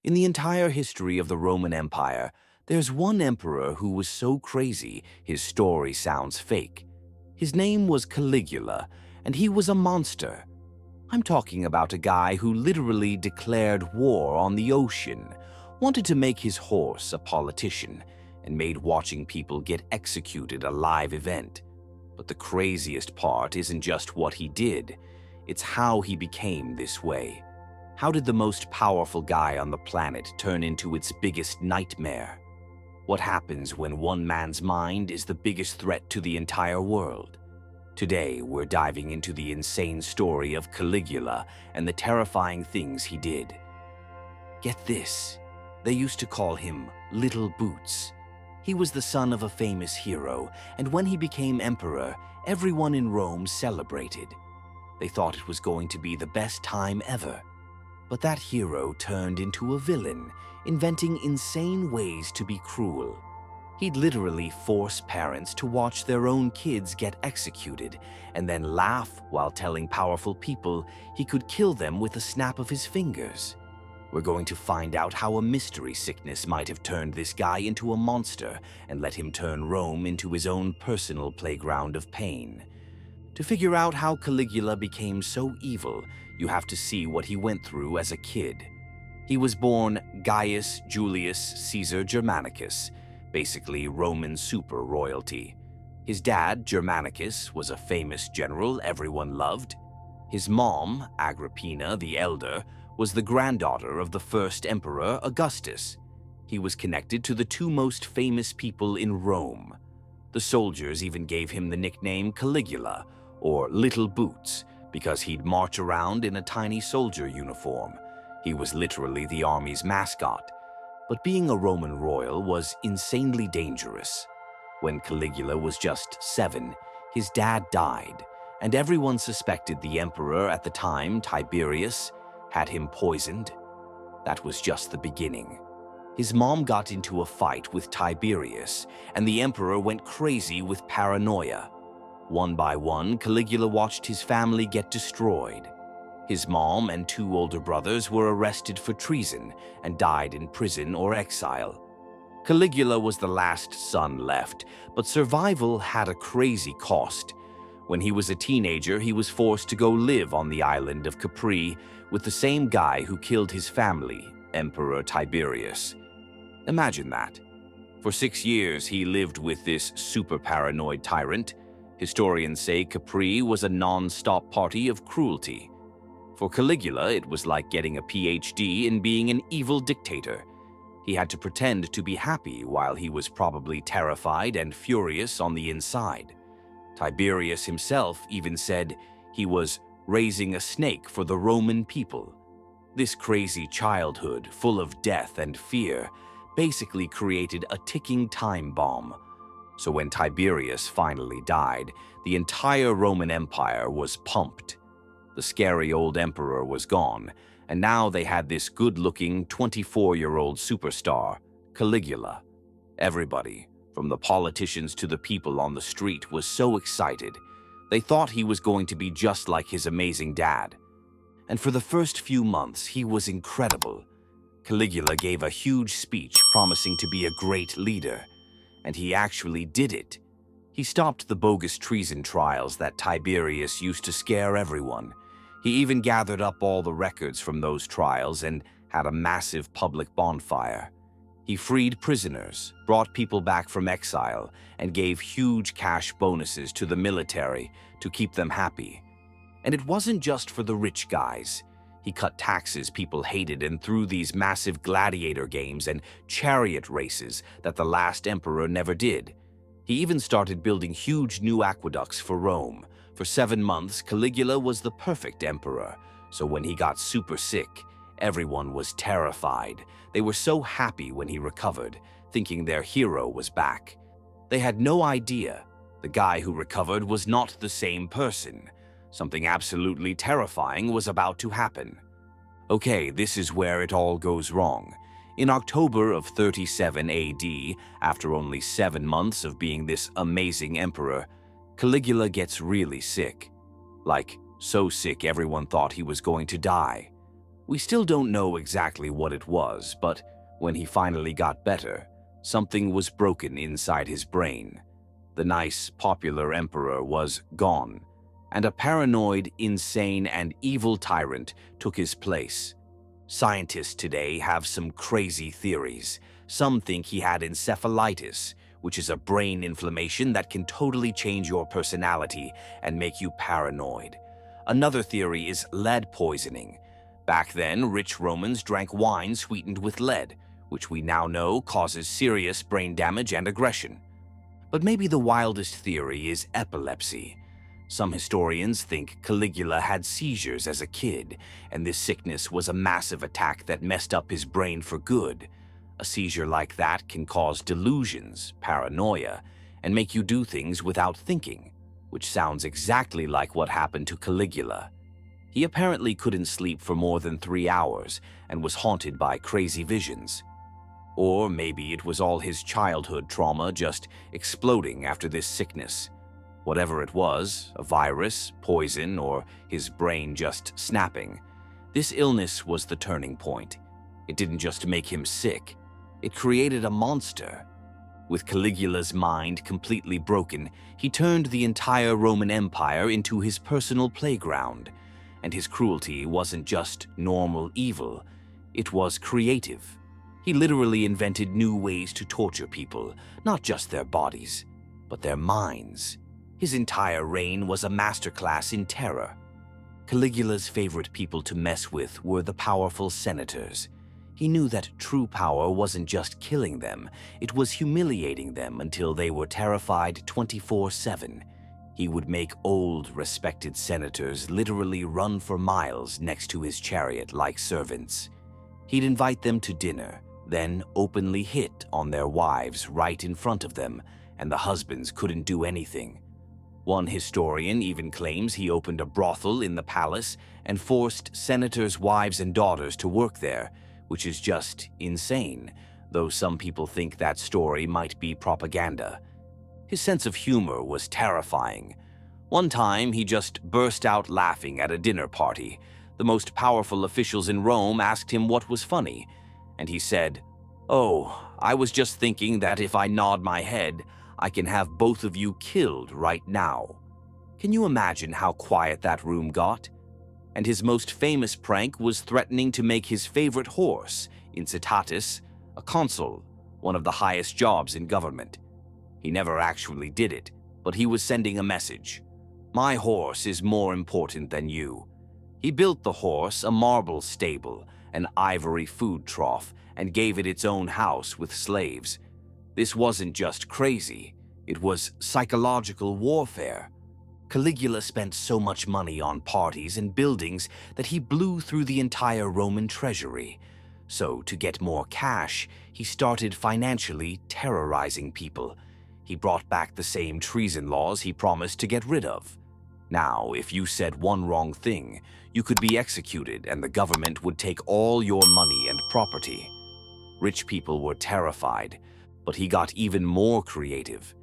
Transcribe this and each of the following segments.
In the entire history of the Roman Empire, there's one emperor who was so crazy his story sounds fake. His name was Caligula, and he was a monster. I'm talking about a guy who literally declared war on the ocean, wanted to make his horse a politician, and made watching people get executed a live event. But the craziest part isn't just what he did, it's how he became this way. How did the most powerful guy on the planet turn into its biggest nightmare? What happens when one man's mind is the biggest threat to the entire world? Today, we're diving into the insane story of Caligula and the terrifying things he did. Get this, they used to call him Little Boots. He was the son of a famous hero, and when he became emperor, everyone in Rome celebrated. They thought it was going to be the best time ever. But that hero turned into a villain, inventing insane ways to be cruel. He'd literally force parents to watch their own kids get executed, and then laugh while telling powerful people he could kill them with a snap of his fingers. We're going to find out how a mystery sickness might have turned this guy into a monster and let him turn Rome into his own personal playground of pain. To figure out how Caligula became so evil, you have to see what he went through as a kid. He was born Gaius Julius Caesar Germanicus, basically Roman super royalty. His dad, Germanicus, was a famous general everyone loved. His mom, Agrippina the Elder, was the granddaughter of the first emperor Augustus. He was connected to the two most famous people in Rome. The soldiers even gave him the nickname Caligula, or Little Boots, because he'd march around in a tiny soldier uniform. He was literally the army's mascot. But being a Roman royal was insanely dangerous. When Caligula was just 7, his dad died, and everyone suspected the emperor at the time, Tiberius, had him poisoned. That was just the beginning. His mom got into a fight with Tiberius, and the emperor went crazy with paranoia. One by one, Caligula watched his family get destroyed. His mom and 2 older brothers were arrested for treason and died in prison or exile. Caligula was the last son left, but survival had a crazy cost. When he was a teenager, he was forced to go live on the island of Capri with the same guy who killed his family, Emperor Tiberius. Imagine that. For 6 years, he lived with this super paranoid tyrant. Historians say Capri was a non-stop party of cruelty. For Caligula, it was like getting a PhD in being an evil dictator. He had to pretend to be happy while he was probably terrified and furious on the inside. Tiberius himself even said he was raising a snake for the Roman people. This crazy childhood, full of death and fear, basically created a ticking time bomb. So when Tiberius finally died, the entire Roman Empire was pumped. The scary old emperor was gone, and now they had this good-looking 24-year-old superstar, Caligula. Everybody, from the politicians to the people on the street, was so excited. They thought he was going to be just like his amazing dad. And for the first few months, he was incredible. Caligula gave a huge speech promising to be a great leader, and he actually did it. He stopped the bogus treason trials that Tiberius used to scare everyone. He even gathered up all the records from those trials and had a massive public bonfire. He freed prisoners, brought people back from exile, and gave huge cash bonuses to the military to keep them happy. And it wasn't just for the rich guys. He cut taxes people hated and threw these massive gladiator games and chariot races that the last emperor never did. He even started building huge new aqueducts for Rome. For 7 months, Caligula was the perfect emperor, so when he got super sick, everyone was terrified. They were so happy when he recovered, thinking their hero was back. They had no idea the guy who recovered was not the same person. Something absolutely terrifying was about to happen. Okay, this is where it all goes wrong. In October of 37 AD, after only 7 months of being this amazing emperor, Caligula gets really sick. Like, so sick everyone thought he was going to die. We still don't know exactly what it was, but when he finally got better, something was broken inside his brain. The nice, popular emperor was gone, and a paranoid, insane, and evil tyrant took his place. Scientists today have some crazy theories. Some think he had encephalitis, which is a brain inflammation that can totally change your personality and make you paranoid. Another theory is lead poisoning. Back then, rich Romans drank wine sweetened with lead, which we now know causes serious brain damage and aggression. But maybe the wildest theory is epilepsy. Some historians think Caligula had seizures as a kid, and this sickness was a massive attack that messed up his brain for good. A seizure like that can cause delusions, paranoia, and make you do things without thinking, which sounds exactly like what happened to Caligula. He apparently couldn't sleep for more than 3 hours and was haunted by crazy visions. Or maybe it was all his childhood trauma just exploding after this sickness. Whatever it was, a virus, poison, or his brain just snapping, this illness was the turning point. It didn't just make him sick, it created a monster. With Caligula's mind completely broken, he turned the entire Roman Empire into his personal playground. And his cruelty wasn't just normal evil, it was creative. He literally invented new ways to torture people, not just their bodies, but their minds. His entire reign was a masterclass in terror. Caligula's favorite people to mess with were the powerful senators. He knew that true power wasn't just killing them, it was humiliating them until they were terrified 24/7. He would make old, respected senators literally run for miles next to his chariot like servants. He'd invite them to dinner, then openly hit on their wives right in front of them, and the husbands couldn't do anything. One historian even claims he opened a brothel in the palace and forced senators' wives and daughters to work there, which is just insane, though some people think that story might be propaganda. His sense of humor was terrifying. One time, he just burst out laughing at a dinner party. The most powerful officials in Rome asked him what was funny, and he said, "Oh, I was just thinking that if I nod my head, I can have both of you killed right now." Can you imagine how quiet that room got? And his most famous prank was threatening to make his favorite horse, Incitatus, a consul, one of the highest jobs in government. He never actually did it, but he was sending a message. "My horse is more important than you." He built the horse a marble stable, an ivory food trough, and gave it its own house with slaves. This wasn't just crazy, it was psychological warfare. Caligula spent so much money on parties and buildings that he blew through the entire Roman treasury. So, to get more cash, he started financially terrorizing people. He brought back the same treason laws he promised to get rid of. Now, if you said one wrong thing, you could be executed and the government would take all your money and property. Rich people were terrified, but he got even more creative.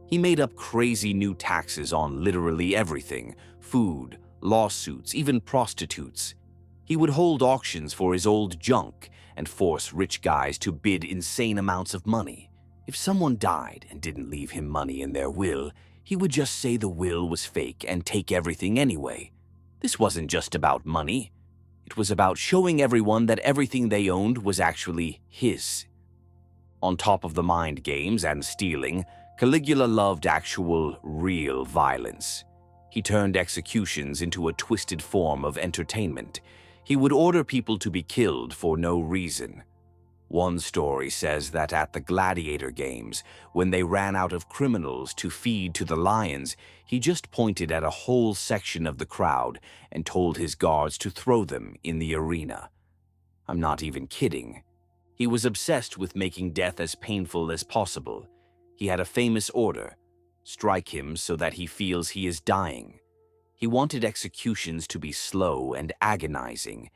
He made up crazy new taxes on literally everything: food, lawsuits, even prostitutes. He would hold auctions for his old junk and force rich guys to bid insane amounts of money. If someone died and didn't leave him money in their will, he would just say the will was fake and take everything anyway. This wasn't just about money. It was about showing everyone that everything they owned was actually his. On top of the mind games and stealing, Caligula loved actual, real violence. He turned executions into a twisted form of entertainment. He would order people to be killed for no reason. One story says that at the gladiator games, when they ran out of criminals to feed to the lions, he just pointed at a whole section of the crowd and told his guards to throw them in the arena. I'm not even kidding. He was obsessed with making death as painful as possible. He had a famous order: strike him so that he feels he is dying. He wanted executions to be slow and agonizing.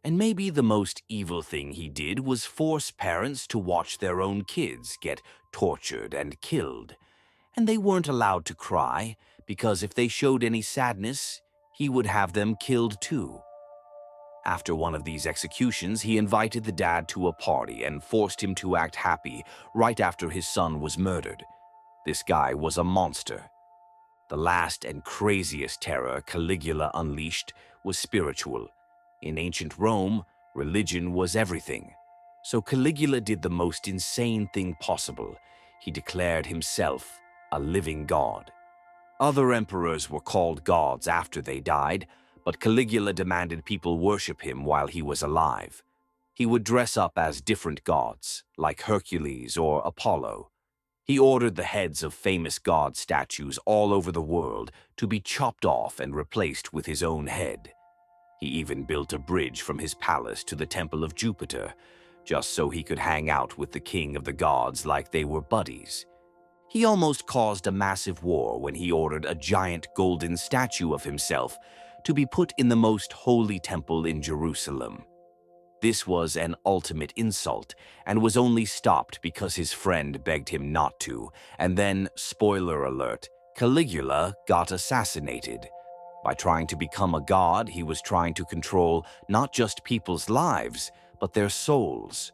And maybe the most evil thing he did was force parents to watch their own kids get tortured and killed. And they weren't allowed to cry, because if they showed any sadness, he would have them killed too. After one of these executions, he invited the dad to a party and forced him to act happy right after his son was murdered. This guy was a monster. The last and craziest terror Caligula unleashed was spiritual. In ancient Rome, religion was everything. So Caligula did the most insane thing possible. He declared himself a living god. Other emperors were called gods after they died, but Caligula demanded people worship him while he was alive. He would dress up as different gods, like Hercules or Apollo. He ordered the heads of famous god statues all over the world to be chopped off and replaced with his own head. He even built a bridge from his palace to the temple of Jupiter, just so he could hang out with the king of the gods like they were buddies. He almost caused a massive war when he ordered a giant golden statue of himself to be put in the most holy temple in Jerusalem. This was an ultimate insult and was only stopped because his friend begged him not to, and then, spoiler alert, Caligula got assassinated. By trying to become a god, he was trying to control not just people's lives, but their souls.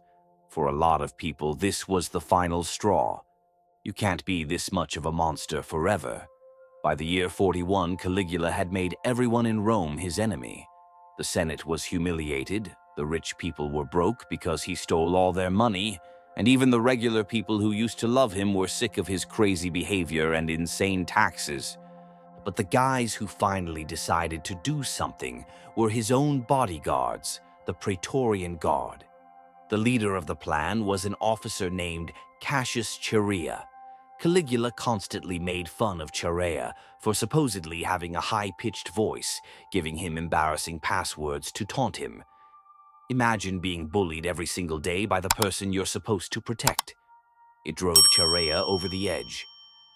For a lot of people, this was the final straw. You can't be this much of a monster forever. By the year 41, Caligula had made everyone in Rome his enemy. The Senate was humiliated, the rich people were broke because he stole all their money, and even the regular people who used to love him were sick of his crazy behavior and insane taxes. But the guys who finally decided to do something were his own bodyguards, the Praetorian Guard. The leader of the plan was an officer named Cassius Chaerea. Caligula constantly made fun of Chaerea for supposedly having a high-pitched voice, giving him embarrassing passwords to taunt him. Imagine being bullied every single day by the person you're supposed to protect. It drove Chaerea over the edge.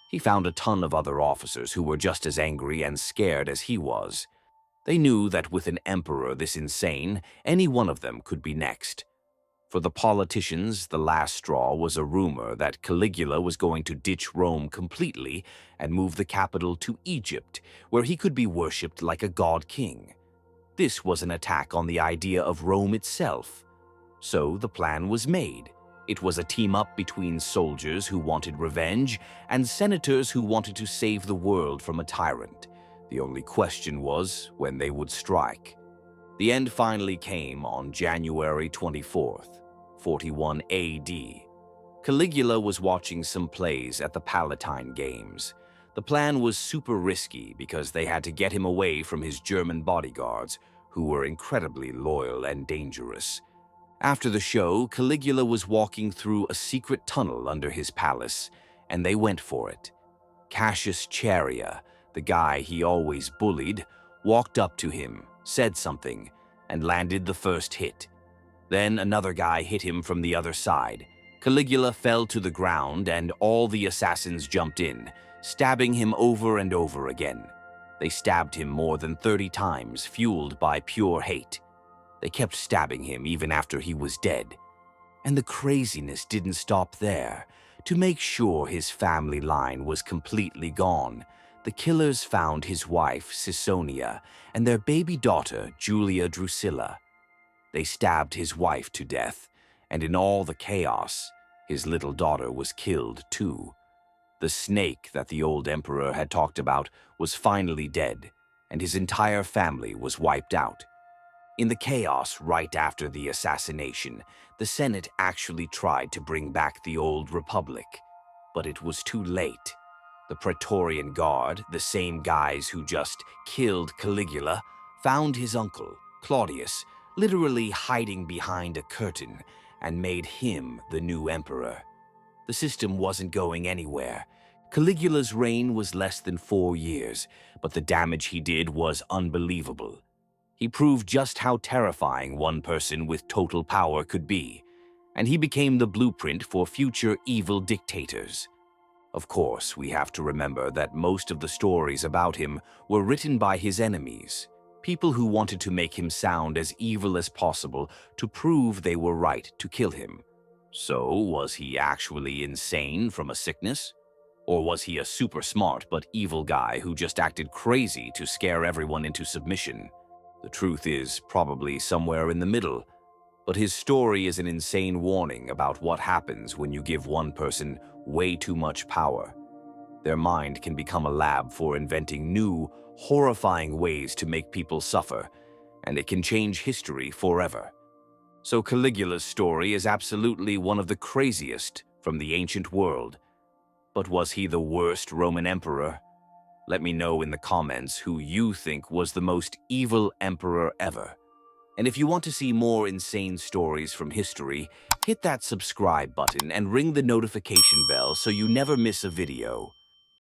He found a ton of other officers who were just as angry and scared as he was. They knew that with an emperor this insane, any one of them could be next. For the politicians, the last straw was a rumor that Caligula was going to ditch Rome completely and move the capital to Egypt, where he could be worshipped like a god-king. This was an attack on the idea of Rome itself. So the plan was made. It was a team-up between soldiers who wanted revenge and senators who wanted to save the world from a tyrant. The only question was when they would strike. The end finally came on January 24th, 41 AD. Caligula was watching some plays at the Palatine Games. The plan was super risky because they had to get him away from his German bodyguards, who were incredibly loyal and dangerous. After the show, Caligula was walking through a secret tunnel under his palace, and they went for it. Cassius Chaerea, the guy he always bullied, walked up to him, said something, and landed the first hit. Then another guy hit him from the other side. Caligula fell to the ground, and all the assassins jumped in, stabbing him over and over again. They stabbed him more than 30 times, fueled by pure hate. They kept stabbing him even after he was dead. And the craziness didn't stop there. To make sure his family line was completely gone, the killers found his wife, Caesonia, and their baby daughter, Julia Drusilla. They stabbed his wife to death, and in all the chaos, his little daughter was killed too. The snake that the old emperor had talked about was finally dead, and his entire family was wiped out. In the chaos right after the assassination, the Senate actually tried to bring back the old republic, but it was too late. The Praetorian Guard, the same guys who just killed Caligula, found his uncle, Claudius, literally hiding behind a curtain, and made him the new emperor. The system wasn't going anywhere. Caligula's reign was less than 4 years, but the damage he did was unbelievable. He proved just how terrifying one person with total power could be, and he became the blueprint for future evil dictators. Of course, we have to remember that most of the stories about him were written by his enemies, people who wanted to make him sound as evil as possible to prove they were right to kill him. So, was he actually insane from a sickness? Or was he a super smart but evil guy who just acted crazy to scare everyone into submission? The truth is probably somewhere in the middle, but his story is an insane warning about what happens when you give one person way too much power. Their mind can become a lab for inventing new, horrifying ways to make people suffer, and it can change history forever. So Caligula's story is absolutely one of the craziest from the ancient world. But was he the worst Roman emperor? Let me know in the comments who you think was the most evil emperor ever. And if you want to see more insane stories from history, hit that subscribe button and ring the notification bell so you never miss a video.